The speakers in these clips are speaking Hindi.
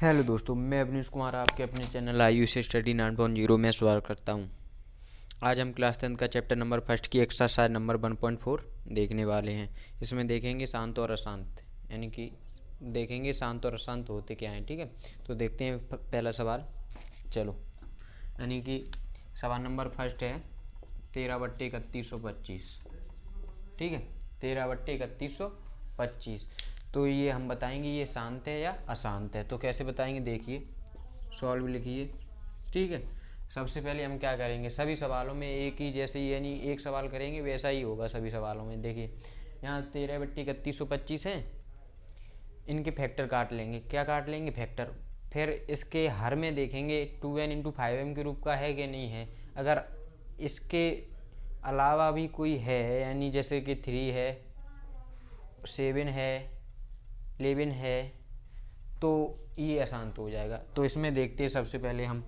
हेलो दोस्तों, मैं अवनीश कुमार आपके अपने चैनल आयुष स्टडी 9.0 में स्वागत करता हूं। आज हम क्लास 10 का चैप्टर नंबर फर्स्ट की एक्सरसाइज नंबर 1.4 देखने वाले हैं। इसमें देखेंगे शांत और अशांत, यानी कि देखेंगे शांत और अशांत होते क्या हैं। ठीक है, तो देखते हैं पहला सवाल। चलो, यानी कि सवाल नंबर फर्स्ट है 13/3125। ठीक है, 13/3125। तो ये हम बताएंगे ये शांत है या अशांत है। तो कैसे बताएंगे, देखिए सॉल्व लिखिए। ठीक है, सबसे पहले हम क्या करेंगे, सभी सवालों में एक ही जैसे ही, यानी एक सवाल करेंगे वैसा ही होगा सभी सवालों में। देखिए यहाँ 13/3125 हैं, इनके फैक्टर काट लेंगे। क्या काट लेंगे, फैक्टर। फिर इसके हर में देखेंगे 2n × 5m के रूप का है कि नहीं है। अगर इसके अलावा भी कोई है, यानी जैसे कि 3 है, 7 है, 11 है, तो ये अशांत हो जाएगा। तो इसमें देखते हैं सबसे पहले हम।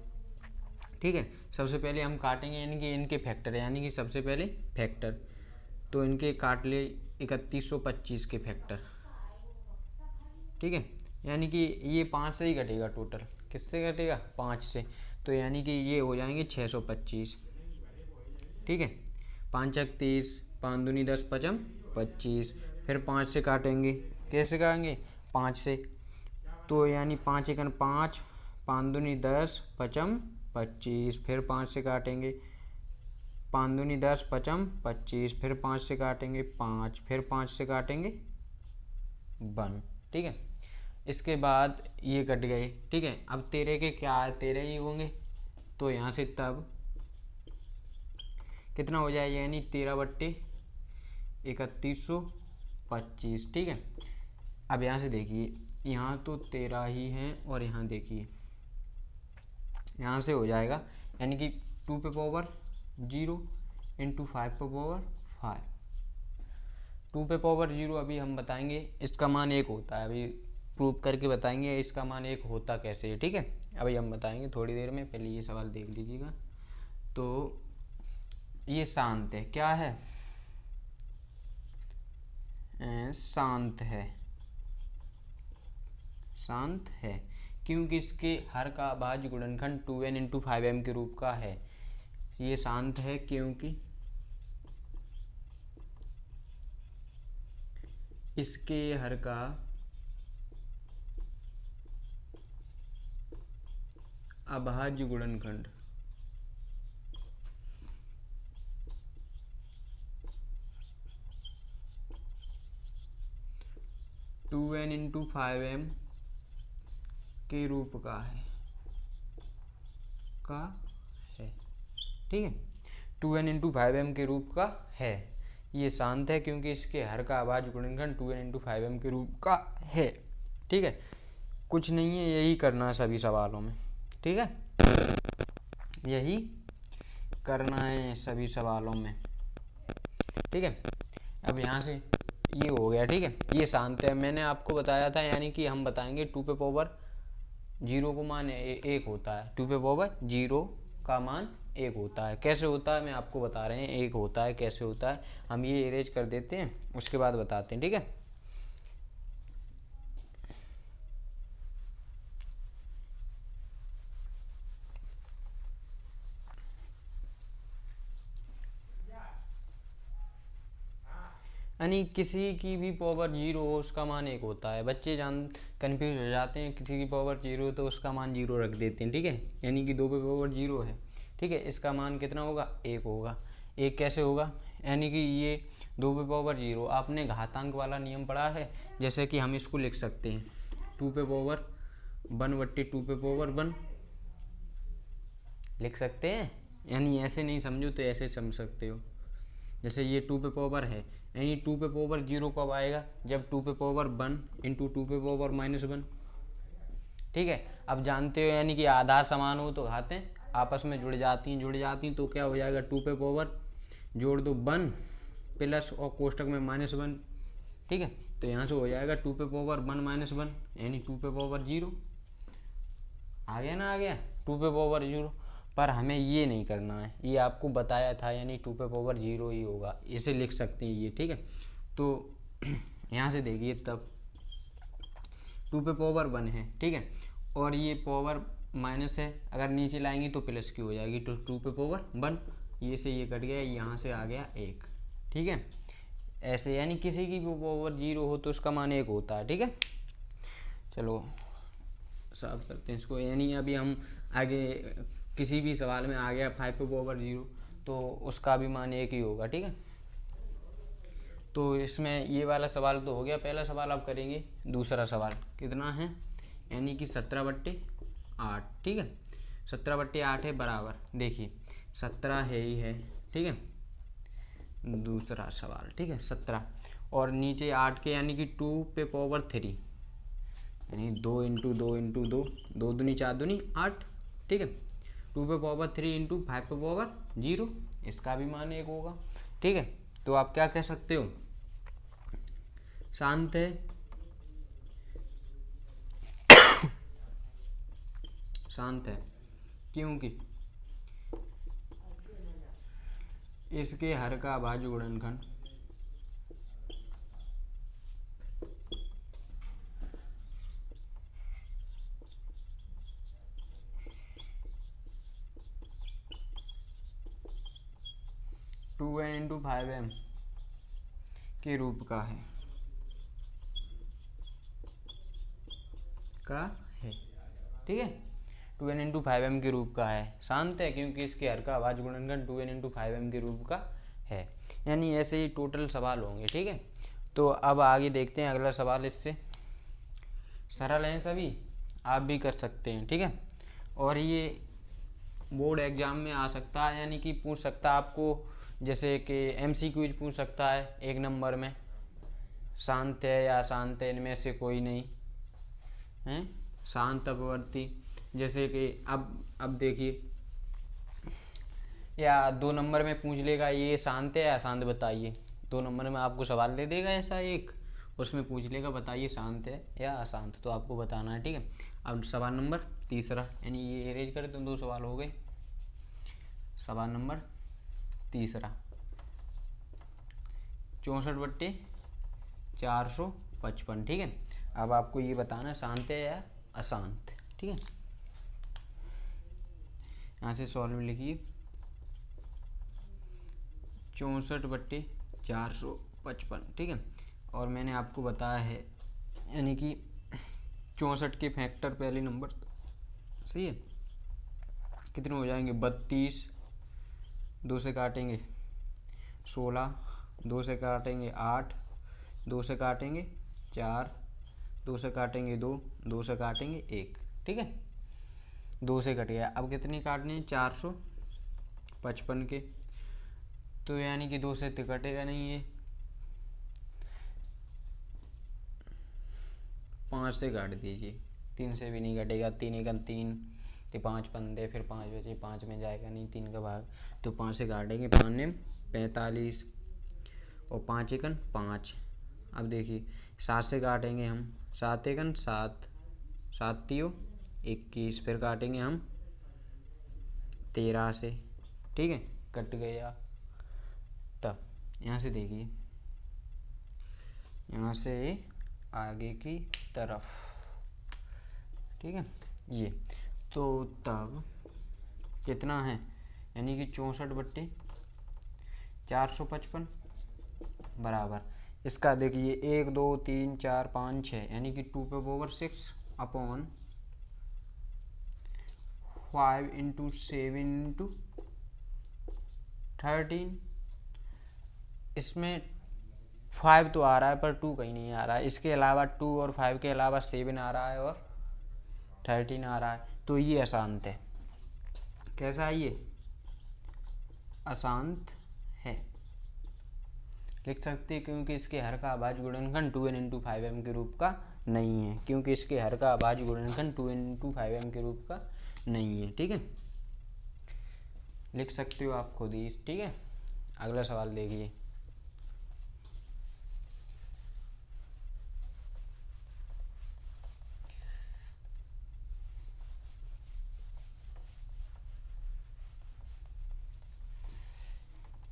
ठीक है, सबसे पहले हम काटेंगे यानी कि इनके फैक्टर, यानी कि सबसे पहले फैक्टर। तो इनके काट ले 3125 के फैक्टर। ठीक है, यानी कि ये 5 से ही घटेगा टोटल। किससे घटेगा, 5 से। तो यानी कि ये हो जाएंगे 625। ठीक है, 5 × 30, 5 दूनी 10, 5 25। फिर 5 से काटेंगे, कैसे काटेंगे, 5 से। तो यानी 5 × 5, 5 दूनी 10, 5 25। फिर 5 से काटेंगे, 5 दूनी 10, 5 25। फिर 5 से काटेंगे 5, फिर 5 से काटेंगे 1। ठीक है, इसके बाद ये कट गए। ठीक है, अब 13 के क्या है, 13 ही होंगे। तो यहाँ से तब कितना हो जाएगा, यानी 13/3125। ठीक है, अब यहाँ से देखिए, यहाँ तो 13 ही हैं और यहाँ देखिए, यहाँ से हो जाएगा यानी कि 2 पे पावर 0 × 5 पे पावर 5। 2 पे पावर 0 अभी हम बताएंगे, इसका मान 1 होता है। अभी प्रूव करके बताएंगे इसका मान 1 होता कैसे है। ठीक है, अभी हम बताएंगे थोड़ी देर में। पहले ये सवाल देख लीजिएगा। तो ये शांत है, क्या है, शांत है। शांत है क्योंकि इसके हर का अभाज्य गुणनखंड 2n × 5m के रूप का है। ये शांत है क्योंकि इसके हर का अभाज्य गुणनखंड 2n × 5m के रूप का है। ठीक है, 2n × 5m के रूप का है। ये शांत है क्योंकि इसके हर का अभाज्य गुणनखंड 2n × 5m के रूप का है। ठीक है, कुछ नहीं है, यही करना है सभी सवालों में। ठीक है, यही करना है सभी सवालों में। ठीक है, अब यहाँ से ये हो गया। ठीक है, ये शांत है, मैंने आपको बताया था। यानी कि हम बताएंगे 2 पे पावर 0 को मान 1 होता है। 2 पे पावर 0 का मान 1 होता है। कैसे होता है मैं आपको बता रहे हैं, 1 होता है। कैसे होता है हम ये इरेज कर देते हैं, उसके बाद बताते हैं। ठीक है, यानी किसी की भी पावर 0 हो उसका मान 1 होता है। बच्चे कन्फ्यूज हो जाते हैं, किसी की पावर 0 तो उसका मान 0 रख देते हैं। ठीक है, यानी कि 2 पे पावर 0 है। ठीक है, इसका मान कितना होगा, 1 होगा। 1 कैसे होगा, यानी कि ये 2 पे पावर 0, आपने घातांक वाला नियम पढ़ा है। जैसे कि हम इसको लिख सकते हैं 2 पे पावर 1/2 पे पावर 1 लिख सकते हैं। यानी ऐसे नहीं समझो तो ऐसे समझ सकते हो। जैसे ये 2 पे पावर है, यानी 2 पे पावर 0 कब आएगा, जब 2 पे पावर 1 × 2 पे पावर -1। ठीक है, अब जानते हो यानी कि आधार समान हो तो घातें आपस में जुड़ जाती हैं। तो क्या हो जाएगा, 2 पे पावर जोड़ दो 1 प्लस और कोष्टक में -1। ठीक है, तो यहाँ से हो जाएगा 2 पे पावर 1 - 1, यानी 2 पे पावर 0 आ गया ना, आ गया 2 पे पावर 0। पर हमें ये नहीं करना है, ये आपको बताया था, यानी 2 पे पावर 0 ही होगा, इसे लिख सकते हैं ये। ठीक है, तो यहाँ से देखिए, तब 2 पे पावर 1 है। ठीक है, और ये पावर माइनस है, अगर नीचे लाएंगे तो प्लस की हो जाएगी, तो 2 पे पावर 1, ये से ये कट गया, यहाँ से आ गया 1। ठीक है, ऐसे यानी किसी की भी पावर 0 हो तो उसका मान 1 होता है। ठीक है, चलो साफ करते हैं इसको। यानी अभी हम आगे किसी भी सवाल में आ गया 5 पे पावर 0 तो उसका भी मान 1 ही होगा। ठीक है, तो इसमें ये वाला सवाल तो हो गया पहला सवाल। अब करेंगे दूसरा सवाल। कितना है, यानी कि 17/8। ठीक है, 17/8 है बराबर, देखिए 17 है ही है। ठीक है, दूसरा सवाल। ठीक है, 17 और नीचे 8 के यानी कि 2 पे पावर 3, यानी 2 इंटू 2 इंटू 2, 2 दूनी 4 दूनी 8। ठीक है, 2 पे पावर 3 इंटू 5 पे पावर 0, इसका भी मान 1 होगा। ठीक है, तो आप क्या कह सकते हो, शांत है, शांत है क्योंकि इसके हर का अभाज्य गुणनखंड टू एन इंटू 5m के रूप का है, ठीक है, 2n इंटू 5m के रूप का है। शांत है क्योंकि इसके हर का अभाज्य गुणनखंड 2n इंटू 5m के रूप का है। यानी ऐसे ही टोटल सवाल होंगे। ठीक है, तो अब आगे देखते हैं अगला सवाल। इससे सरल हैं सभी, आप भी कर सकते हैं। ठीक है, और ये बोर्ड एग्जाम में आ सकता है, यानी कि पूछ सकता है आपको, जैसे कि MCQ पूछ सकता है 1 नंबर में, शांत है या अशांत है, इनमें से कोई नहीं है, शांत अपवर्ती। जैसे कि अब देखिए, या 2 नंबर में पूछ लेगा ये शांत है या अशांत बताइए। 2 नंबर में आपको सवाल दे देगा ऐसा एक, उसमें पूछ लेगा बताइए शांत है या अशांत, तो आपको बताना है। ठीक है, अब सवाल नंबर तीसरा, यानी ये अरेंज करें तो 2 सवाल हो गए। सवाल नंबर तीसरा, 64/455। ठीक है, अब आपको ये बताना शांत है या अशांत। ठीक है, यहाँ से सॉल्व लिखिए, 64/455। ठीक है, और मैंने आपको बताया है, यानी कि 64 के फैक्टर पहले नंबर, सही है, कितने हो जाएंगे, 32, 2 से काटेंगे 16, 2 से काटेंगे 8, 2 से काटेंगे 4, 2 से काटेंगे 2, 2 से काटेंगे 1। ठीक है, 2 से कट गया, अब कितने काटने हैं, 455 के, तो यानी कि 2 से तो कटेगा नहीं, ये 5 से काट दीजिए, 3 से भी नहीं कटेगा, 3 एकन 3, तो 5 पंदे, फिर 5 बचे, 5 में जाएगा नहीं 3 का भाग, तो 5 से काटेंगे, 5 ने 45 और 5 एकन 5। अब देखिए 7 से काटेंगे हम, 7 एकन 7, 7 तियो 21, फिर काटेंगे हम 13 से। ठीक है, कट गया। तब यहाँ से देखिए, यहाँ से आगे की तरफ, ठीक है, ये तो तब कितना है, यानी कि 64/455 बराबर, इसका देखिए 1 2 3 4 5 6, यानी कि 2 पे पावर 6 अपॉन 5 इंटू 7 इंटू 13। इसमें 5 तो आ रहा है पर 2 कहीं नहीं आ रहा है, इसके अलावा 2 और 5 के अलावा 7 आ रहा है और 13 आ रहा है, तो ये अशांत है। कैसा है ये, अशांत है, लिख सकते हैं, क्योंकि इसके हर का अभाज्य गुणनखंड 2n इंटू 5m के रूप का नहीं है, क्योंकि इसके हर का अभाज्य गुणनखंड 2n इंटू 5m के रूप का नहीं है। ठीक है, लिख सकते हो आप खुद ही। ठीक है, अगला सवाल देखिए,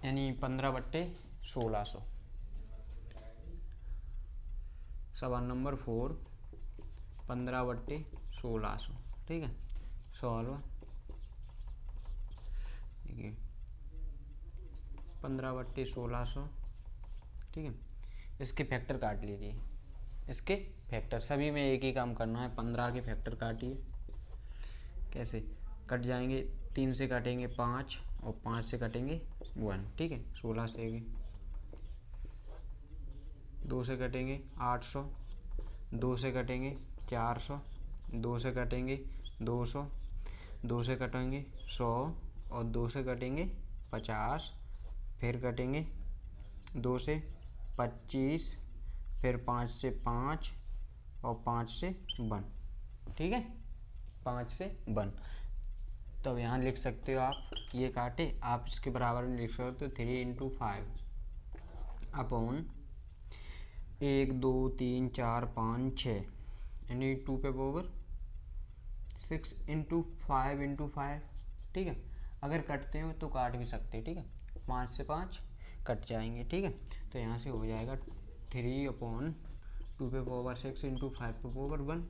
यानी 15/1600। सवाल नंबर 4, 15/1600। 1600, ठीक है। सॉल्व, देखिए 15/1600, ठीक है। इसके फैक्टर काट लीजिए, इसके फैक्टर सभी में एक ही काम करना है, 15 के फैक्टर काटिए। कैसे कट जाएंगे, 3 से काटेंगे 5 और 5 से कटेंगे 1, ठीक है। 16 से 2 से कटेंगे 800, 2 से कटेंगे 400, 2 से कटेंगे 200, 2 से कटेंगे 100 और 2 से कटेंगे 50, फिर कटेंगे 2 से 25, फिर 5 से 5 और 5 से 1, ठीक है। 5 से 1, तब यहाँ लिख सकते हो आप, ये काटे आप इसके बराबर में लिख सकते हो 3 × 5 अपॉन 1 2 3 4 5 6 यानी 2 पे पावर 6 × 5 × 5, ठीक है। अगर कटते हो तो काट भी सकते हैं, ठीक है। 5 से 5 कट जाएंगे, ठीक है। तो यहाँ से हो जाएगा 3/2 पे पावर 6 × 5 पे पावर 1।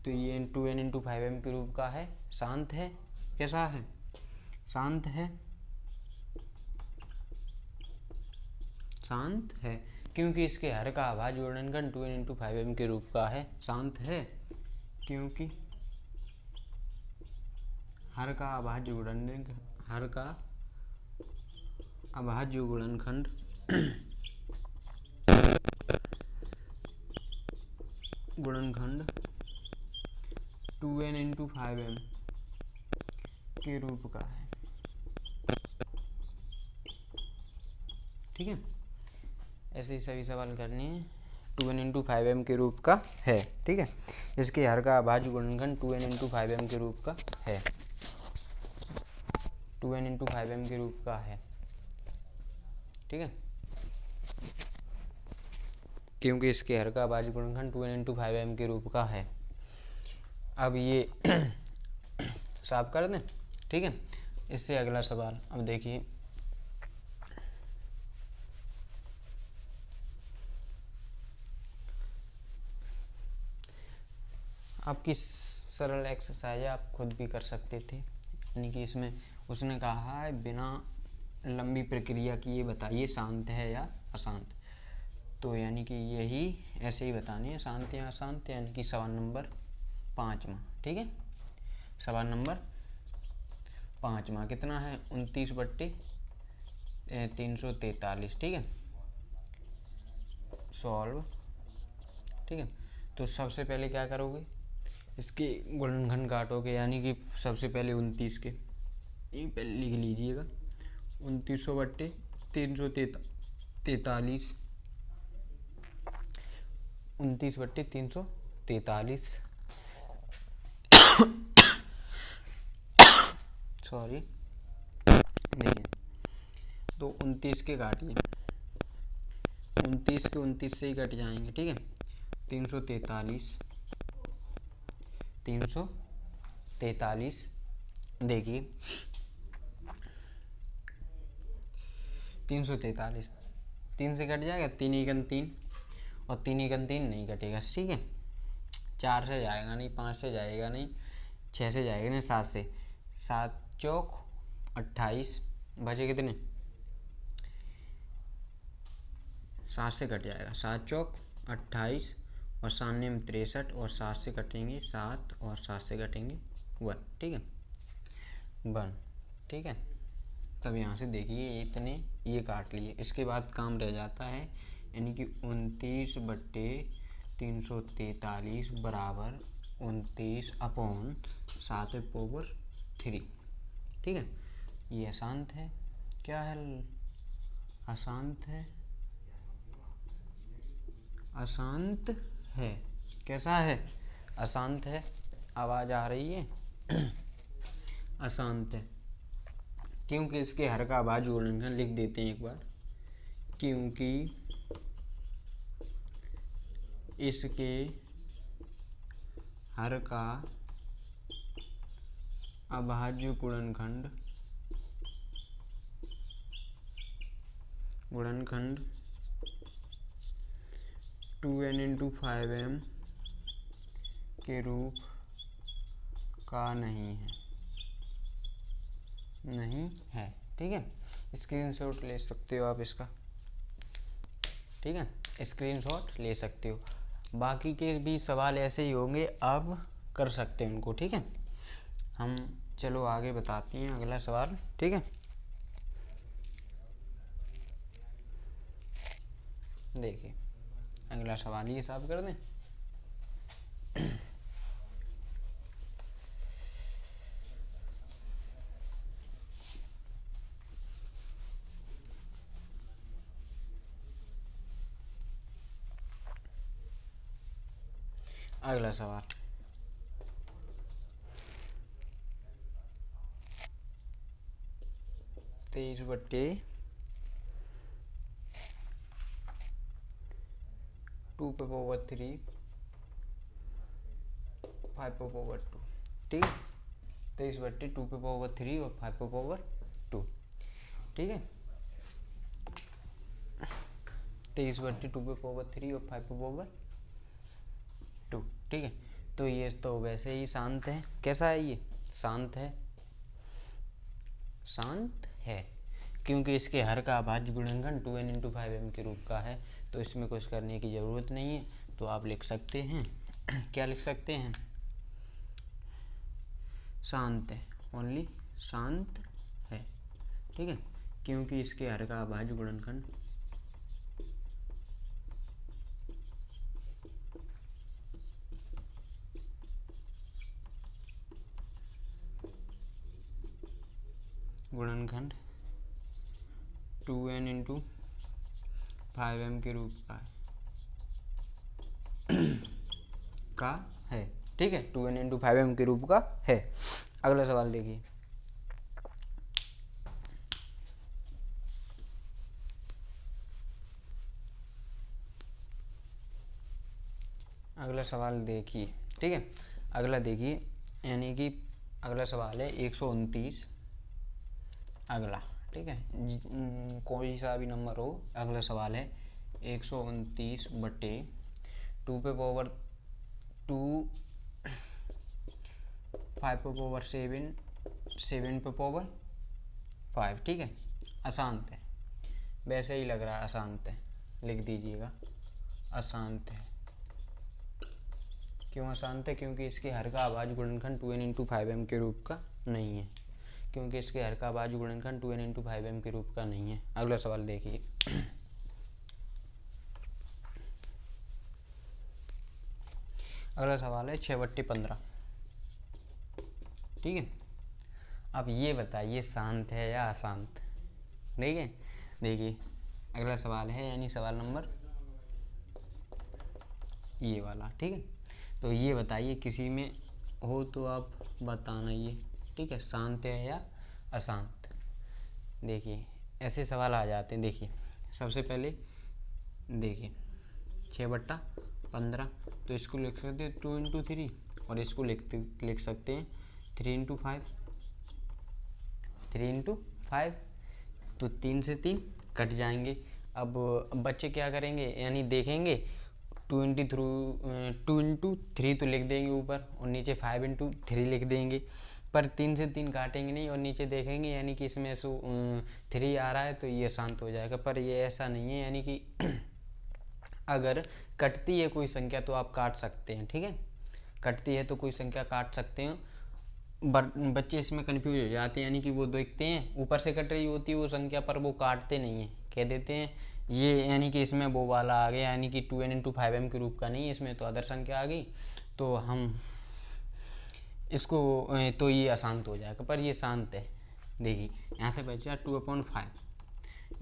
तो ये 2n × 5m के रूप का है, शांत है। कैसा है? शांत है, शांत है, क्योंकि इसके हर का अभाज्य गुणनखंड 2n × 5m के रूप का है। शांत है क्योंकि हर का अभाज्य गुणनखंड, हर का अभाज्य गुणनखंड गुणनखंड 2n × 5m के रूप का है, ठीक है। ऐसे ही सभी सवाल करने हैं। 2n × 5m के रूप का है, ठीक है। इसके हर का अभाज्य गुणनखंड 2n × 5m के रूप का है, 2n × 5m के रूप का है, ठीक है। क्योंकि इसके हर का अभाज्य गुणनखंड 2n × 5m के रूप का है। अब ये साफ कर दें, ठीक है। इससे अगला सवाल अब देखिए, आपकी सरल एक्सरसाइज आप खुद भी कर सकते थे, यानी कि इसमें उसने कहा है बिना लंबी प्रक्रिया की ये बताइए शांत है या अशांत। तो यानी कि यही ऐसे ही बतानी है, शांत या अशांत, यानी कि सवाल नंबर 5वां, ठीक है। सवाल नंबर 5वां कितना है? 29/343, ठीक है। सॉल्व, ठीक है। तो सबसे पहले क्या करोगे, इसके गुणनखंड काटोगे, यानी कि सबसे पहले 29 के ये पहले लिख लीजिएगा, 29/343, 29/343 सॉरी, देखिए तो 29 के काटिए, 29 के 29 से ही कट जाएंगे, ठीक है। 343, 343, देखिए 343, 3 से कट जाएगा, 3 × 3 और 3 × 3 नहीं कटेगा, ठीक है। 4 से जाएगा नहीं, 5 से जाएगा नहीं, 6 से जाएगा नहीं, 7 से, 7 चौक 28, बचे कितने? 7 से कट जाएगा, 7 चौक 28 और सामने में 63 और 7 से कटेंगे 7 और 7 से कटेंगे 1, ठीक है। 1, ठीक है। तब यहाँ से देखिए इतने ये काट लिए, इसके बाद काम रह जाता है, यानी कि 29/343 बराबर 29/7/3, ठीक है। ये अशांत है, क्या है? अशांत है, अशांत है। कैसा है? अशांत है। आवाज़ आ रही है? अशांत है क्योंकि इसके हर का अभाज्य गुणनखंड लिख देते हैं एक बार, क्योंकि इसके हर का अभाज्य गुणनखंड 2n × 5m के रूप का नहीं है, नहीं है। ठीक है, स्क्रीनशॉट ले सकते हो आप इसका। ठीक है, स्क्रीनशॉट ले सकते हो। बाकी के भी सवाल ऐसे ही होंगे, आप कर सकते हैं उनको। ठीक है, हम चलो आगे बताते हैं अगला सवाल। ठीक है, देखिए अगला सवाल ये साफ कर दें। अगला सवाल, 23/2 5/2। ठीक है, 23/2 और 5/2। ठीक है, 23/2 और 5/2। ठीक है, तो ये तो वैसे ही शांत है। कैसा है ये? शांत है, शांत है, क्योंकि इसके हर का अभाज्य गुणनखंड 2n×5m के रूप का है, तो इसमें कुछ करने की ज़रूरत नहीं है। तो आप लिख सकते हैं क्या लिख सकते हैं? शांत है, ओनली शांत है। ठीक है, क्योंकि इसके हर का अभाज्य गुणनखंड गुणनखंड 2n×5m के रूप का है। ठीक है, 2n×5m के रूप का है। अगला सवाल देखिए, अगला सवाल देखिए। ठीक है, अगला देखिए, यानी कि अगला सवाल है 129। अगला, ठीक है, कोई सा भी नंबर हो, अगला सवाल है 129/2 5/7 7/5। ठीक है, अशांत है, वैसे ही लग रहा है अशांत है, लिख दीजिएगा अशांत है। क्यों अशांत है? क्योंकि इसके हर का अभाज्य गुणनखंड 2n×5m के रूप का नहीं है, क्योंकि इसके हर का अभाज्य गुणनखंड 2n×5m के रूप का नहीं है। अगला सवाल देखिए, अगला सवाल है 6/15। ठीक है, अब ये बताइए शांत है या अशांत। ठीक है, देखिए अगला सवाल है, यानी सवाल नंबर ये वाला। ठीक है, तो ये बताइए, किसी में हो तो आप बताना ये। ठीक है, शांत है या अशांत। देखिए ऐसे सवाल आ जाते हैं। देखिए सबसे पहले देखिए 6/15, तो इसको लिख सकते हैं 2×3, और इसको लिख सकते हैं 3×5। 3×5, तो 3 से 3 कट जाएंगे। अब बच्चे क्या करेंगे, यानी देखेंगे 2×3 तो लिख देंगे ऊपर, और नीचे 5×3 लिख देंगे, पर 3 से 3 काटेंगे नहीं, और नीचे देखेंगे यानी कि इसमें 3 आ रहा है तो ये शांत हो जाएगा। पर ये ऐसा नहीं है, यानी कि अगर कटती है कोई संख्या तो आप काट सकते हैं। ठीक है, कटती है तो कोई संख्या काट सकते हैं। बच्चे इसमें कंफ्यूज हो जाते हैं, यानी कि वो देखते हैं ऊपर से कट रही होती है वो संख्या, पर वो काटते नहीं है, कह देते हैं ये, यानी कि इसमें वो वाला आ गया, यानी कि 2n×5m के रूप का नहीं है, इसमें तो अदर संख्या आ गई, तो हम इसको तो ये अशांत हो जाएगा, पर ये शांत है। देखिए यहाँ से बचा 2/5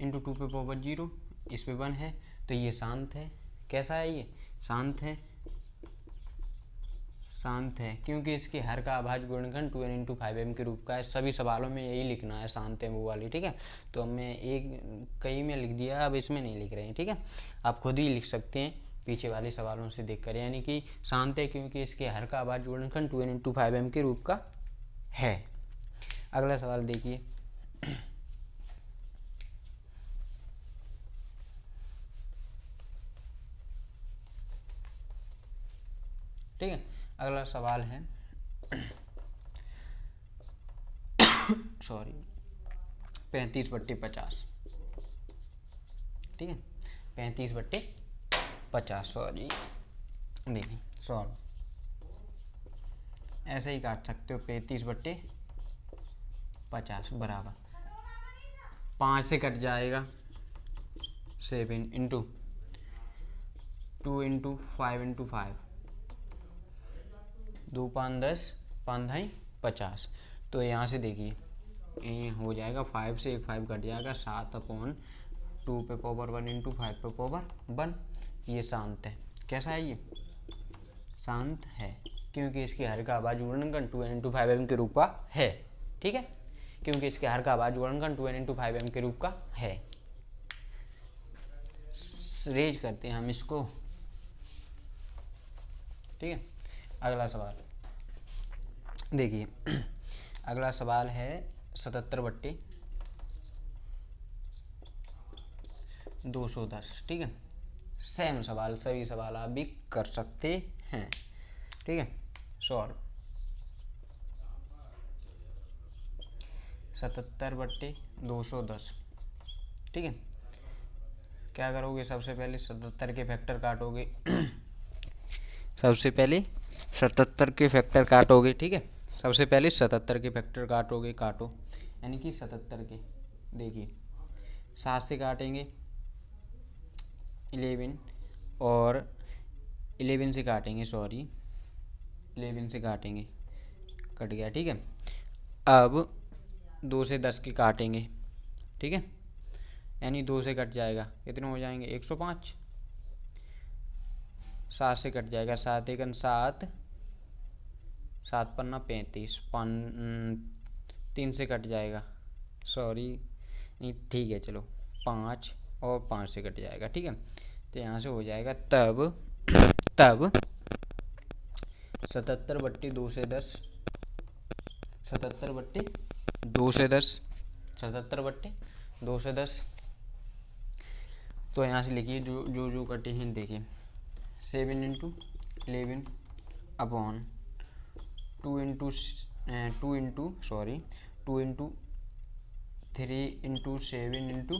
× 2 0, इस पे 1 है, तो ये शांत है। कैसा है ये? शांत है, शांत है, क्योंकि इसके हर का अभाज्य गुणनखंड 2n×5m के रूप का है। सभी सवालों में यही लिखना है, शांत है वो वाली। ठीक है, तो अब मैं कई में लिख दिया, अब इसमें नहीं लिख रहे हैं। ठीक है, आप खुद ही लिख सकते हैं पीछे वाले सवालों से देखकर, यानी कि शांत है क्योंकि इसके हर का अभाज्य गुणनखंड 2n×5m के रूप का है। अगला सवाल देखिए, ठीक है, अगला सवाल है सॉरी 35/50, ठीक है, 35/50 सॉरी, देखिए सॉल्व ऐसे ही काट सकते हो, 35/50 बराबर 5 से कट जाएगा 7 इंटू 2 इंटू 5 इंटू 5, 2 5 10, 5 ढाई 50। तो यहाँ से देखिए ये हो जाएगा 5 से एक 5 कट जाएगा, 7/2 पे पावर 1 इंटू 5 पे पावर 1। ये शांत है। कैसा है ये? शांत है, क्योंकि इसके हर का आवाज गुणनखंड 2n इंटू 5m के रूप का है, ठीक है, क्योंकि इसके हर का आवाज गुणनखंड 2n इंटू 5m के रूप का है। रेज करते हैं हम इसको, ठीक है। अगला सवाल देखिए, अगला सवाल है 77/210, ठीक है। सेम सवाल, सभी सवाल आप भी कर सकते हैं, ठीक है। सॉल्व 77/210, ठीक है। क्या करोगे? सबसे पहले 77 के फैक्टर काटोगे सबसे पहले 77 के फैक्टर काटोगे, ठीक है। सबसे पहले 77 के फैक्टर काटोगे, काटो, यानी कि 77 के, देखिए 7 से काटेंगे 11 और 11 से काटेंगे, सॉरी 11 से काटेंगे, कट गया, ठीक है। अब 2 से 10 के काटेंगे, ठीक है, यानी 2 से कट जाएगा, कितने हो जाएंगे? 105। 7 से कट जाएगा, 7 एकन 7, 7 पन्ना 35, 3 से कट जाएगा, सॉरी नहीं, ठीक है चलो 5 और 5 से कट जाएगा, ठीक है। तो यहाँ से हो जाएगा तब 77/2 से 10, 77/2 से 10, 77/2 से 10। तो यहाँ से लिखिए जो कटे हैं, देखिए 7 into 11 upon 2 into 3 into 7 into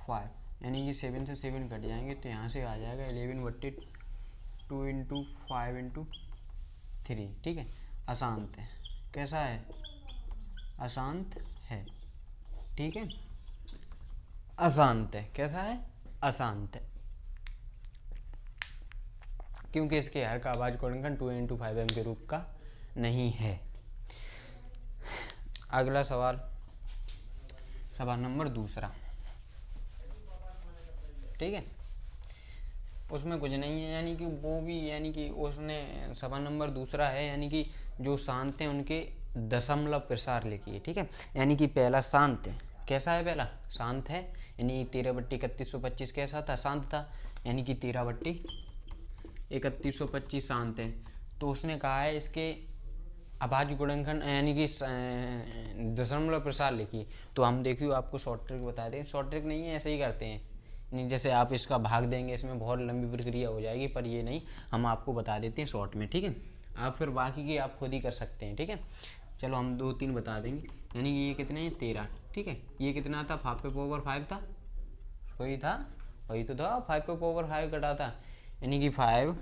5, यानी कि 7 से 7 कट जाएंगे, तो यहाँ से आ जाएगा 11/2 इंटू 5 इंटू 3, ठीक है। अशांत है। कैसा है? अशांत है, ठीक है। अशांत है। कैसा है? अशांत है, क्योंकि इसके हर का आवाज गुणनखंड 2 इंटू 5m के रूप का नहीं है। अगला सवाल, सवाल नंबर दूसरा, ठीक है। उसमें कुछ नहीं है, यानी कि वो भी, यानी कि उसने सवाल नंबर दूसरा है, यानी कि जो शांत हैं उनके दशमलव प्रसार लिखिए, ठीक है। यानी कि पहला शांत है। कैसा है? पहला शांत है, यानी 13/3125 कैसा था? शांत था, यानी कि 13/3125 शांत है। तो उसने कहा है इसके अभाज्य गुणनखंड यानी कि दशमलव प्रसार लिखिए। तो हम देखिए आपको शॉर्ट ट्रिक बता दें, शॉर्ट ट्रिक नहीं है, ऐसे ही करते हैं, नहीं जैसे आप इसका भाग देंगे, इसमें बहुत लंबी प्रक्रिया हो जाएगी, पर ये नहीं, हम आपको बता देते हैं शॉर्ट में, ठीक है। आप फिर बाकी की आप खुद ही कर सकते हैं, ठीक है। चलो हम 2-3 बता देंगे, यानी कि ये कितने हैं? 13, ठीक है। ये कितना था? 5 पे पावर 5 था, वही था, वही तो था, 5 पे पावर 5 कटा था, यानी कि 5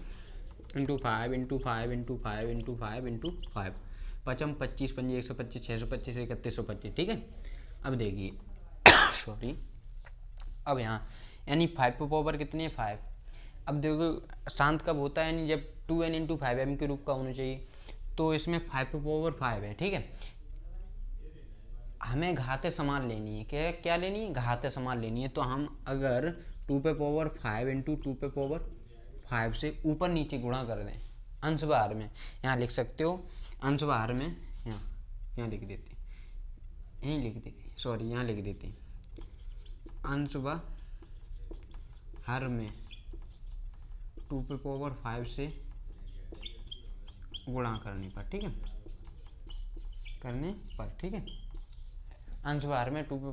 into 5 into 5 into 5 into 5 into 5, 5 25 5 125 625 3125, ठीक है। अब देखिए सॉरी, अब यहाँ यानी 5 पे पावर कितनी है? 5। अब देखो शांत कब होता है? यानी जब 2n इंटू 5m के रूप का होना चाहिए, तो इसमें 5 पे पावर 5 है, ठीक है। हमें घाते समान लेनी है, क्या लेनी है? घाते समान लेनी है। तो हम अगर 2 पे पावर 5 इंटू 2 पे पावर 5 से ऊपर नीचे गुणा कर दें अंश बाहर में, यहाँ लिख सकते हो अंश बाहर में, यहाँ लिख देते, यहीं लिख देते, सॉरी यहाँ लिख देते, अंश बाहर में 2 पे पावर 5 से गुणा करने पर, ठीक है, करने पर, ठीक है। अंश बाहर में 2 पे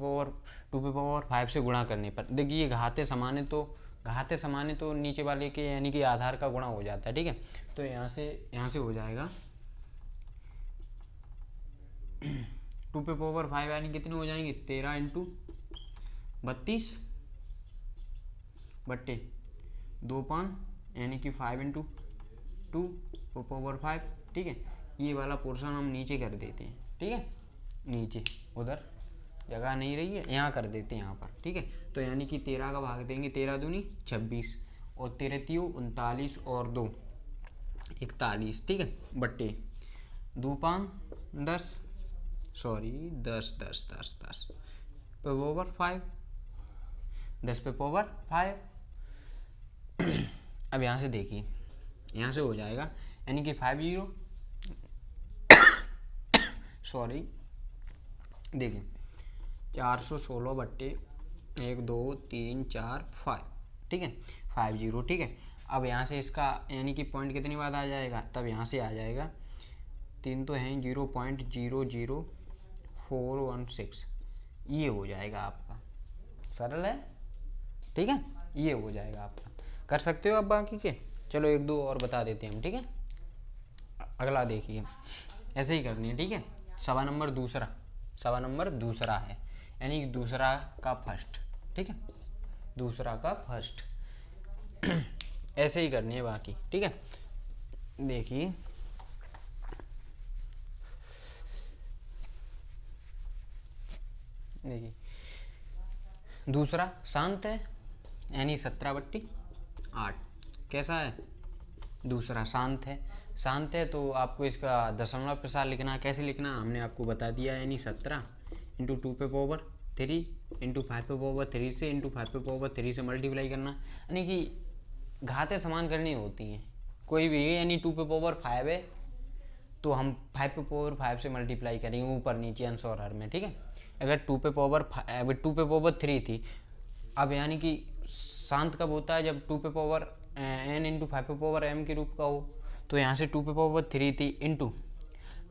पावर 5 से गुणा करने पर, देखिए ये घाते समान है, तो नीचे वाले के यानी कि आधार का गुणा हो जाता है, ठीक है। तो यहाँ से हो जाएगा 2 पे पावर 5 यानी कितने हो जाएंगे 13 इंटू 32 बट्टे 2 5 यानी कि 5 इंटू 2 पावर 5। ठीक है, ये वाला पोर्शन हम नीचे कर देते हैं। ठीक है, नीचे उधर जगह नहीं रही है, यहाँ कर देते हैं यहाँ पर। ठीक है, तो यानी कि 13 का भाग देंगे, 13 दूनी 26 और 13 तियो 39 और 2 41। ठीक है, बट्टे 2 5 10 सॉरी 10 10 10 10 पे पावर 5 10 पे पावर 5। अब यहाँ से देखिए, यहाँ से हो जाएगा यानी कि 50 सॉरी देखिए 416 बट्टे 1 2 3 4 5। ठीक है, 50। ठीक है, अब यहाँ से इसका यानी कि पॉइंट कितनी बार आ जाएगा, तब यहाँ से आ जाएगा 3 तो हैं 0.00416, ये हो जाएगा आपका। सरल है, ठीक है, ये हो जाएगा आपका। कर सकते हो आप बाकी के। चलो एक दो और बता देते हैं हम। ठीक है, अगला देखिए, ऐसे ही करनी है। ठीक है, सवा नंबर दूसरा है यानी कि दूसरा का फर्स्ट। ठीक है, दूसरा का फर्स्ट ऐसे ही करनी है बाकी। ठीक है, देखिए दूसरा शांत है यानी 17 बट्टी 8। कैसा है, दूसरा शांत है तो आपको इसका दशमलव प्रसार लिखना है। कैसे लिखना हमने आपको बता दिया, यानी 17 इंटू 2 पे पावर 3 इंटू 5 पे पावर 3 से इंटू 5 पे पावर 3 से मल्टीप्लाई करना, यानी कि घातें समान करनी होती हैं कोई भी। यानी 2 पे पावर 5 है तो हम 5 पे पावर 5 से मल्टीप्लाई करेंगे ऊपर नीचे अंश और हर में। ठीक है, अगर 2 पे पावर 3 थी, अब यानी कि शांत कब होता है, जब 2 पे पावर n इंटू 5 पे पावर m के रूप का हो। तो यहाँ से 2 पे पावर 3 थी इंटू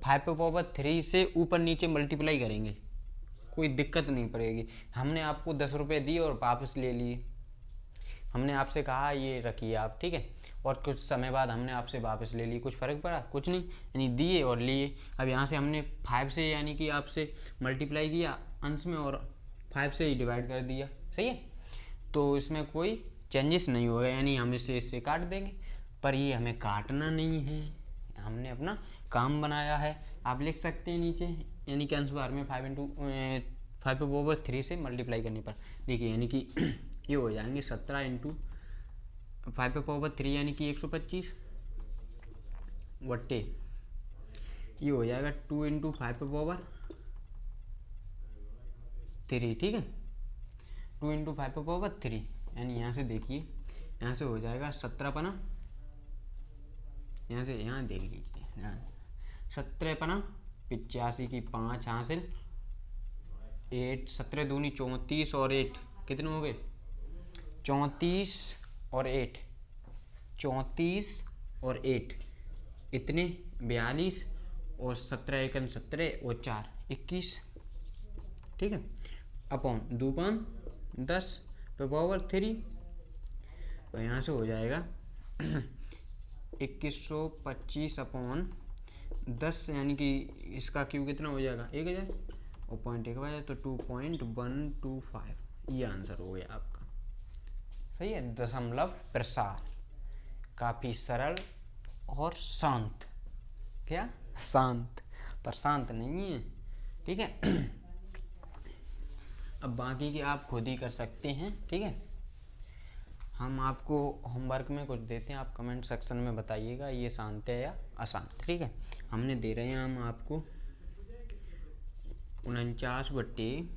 5 पे पावर 3 से ऊपर नीचे मल्टीप्लाई करेंगे, कोई दिक्कत नहीं पड़ेगी। हमने आपको 10 रुपये दिए और वापस ले लिए, हमने आपसे कहा ये रखिए आप। ठीक है, और कुछ समय बाद हमने आपसे वापस ले ली, कुछ फ़र्क पड़ा, कुछ नहीं, यानी दिए और लिए। अब यहाँ से हमने 5 से यानी कि आपसे मल्टीप्लाई किया अंश में और 5 से ही डिवाइड कर दिया। सही है, तो इसमें कोई चेंजेस नहीं होगा, यानी हम इसे इससे काट देंगे। पर ये हमें काटना नहीं है, हमने अपना काम बनाया है। आप लिख सकते हैं नीचे, यानी कि अंश बार में 5 इंटू 5 पे पावर 3 से मल्टीप्लाई करने पर देखिए, यानी कि ये हो जाएंगे 17 इंटू 5 पे पावर 3 यानी कि 125 बट्टे ये हो जाएगा 2 इंटू 5 पे पावर 3। ठीक है, 2 इंटू 5 पे पावर 3 यानी यहाँ से देखिए, यहाँ से हो जाएगा 17 पना, यहाँ से यहाँ देख लीजिए 17 पना 85 की 5 हासिल 8 17 दूनी 34 और 8 कितने हो गए 34 और 8 34 और 8 इतने 42 और 17 एकन 17 और 4 21। ठीक है, अपॉन 2 5 10 पे पावर 3, तो यहाँ से हो जाएगा 2125 अपॉन 10 यानी कि इसका क्यू कितना हो जाएगा 1000 और पॉइंट 1 बजे तो 2.125, ये आंसर हो गया आपका। सही है, दशमलव प्रसार काफ़ी सरल और शांत। क्या शांत, पर शांत नहीं है। ठीक है, अब बाकी के आप खुद ही कर सकते हैं। ठीक है, हम आपको होमवर्क में कुछ देते हैं, आप कमेंट सेक्शन में बताइएगा ये शांत है या अशांत। ठीक है, हमने दे रहे हैं हम आपको 49 बट्टे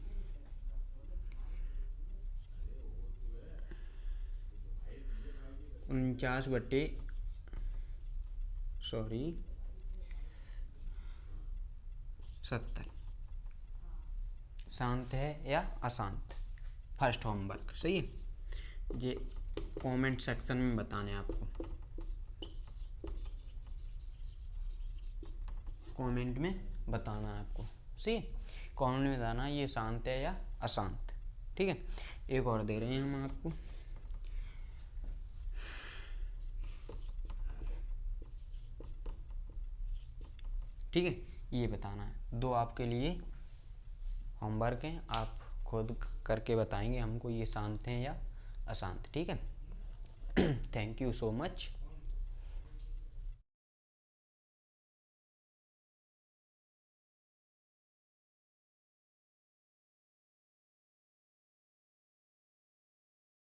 70 शांत है या अशांत, फर्स्ट होमवर्क। सही है, ये कमेंट सेक्शन में बताने आपको, कमेंट में बताना है आपको। सही है, कमेंट में बताना ये शांत है या अशांत। ठीक है, एक और दे रहे हैं हम आपको, ठीक है, ये बताना है। दो आपके लिए होमवर्क हैं, आप खुद करके बताएंगे हमको ये शांत हैं या अशांत। ठीक है। Thank you so much.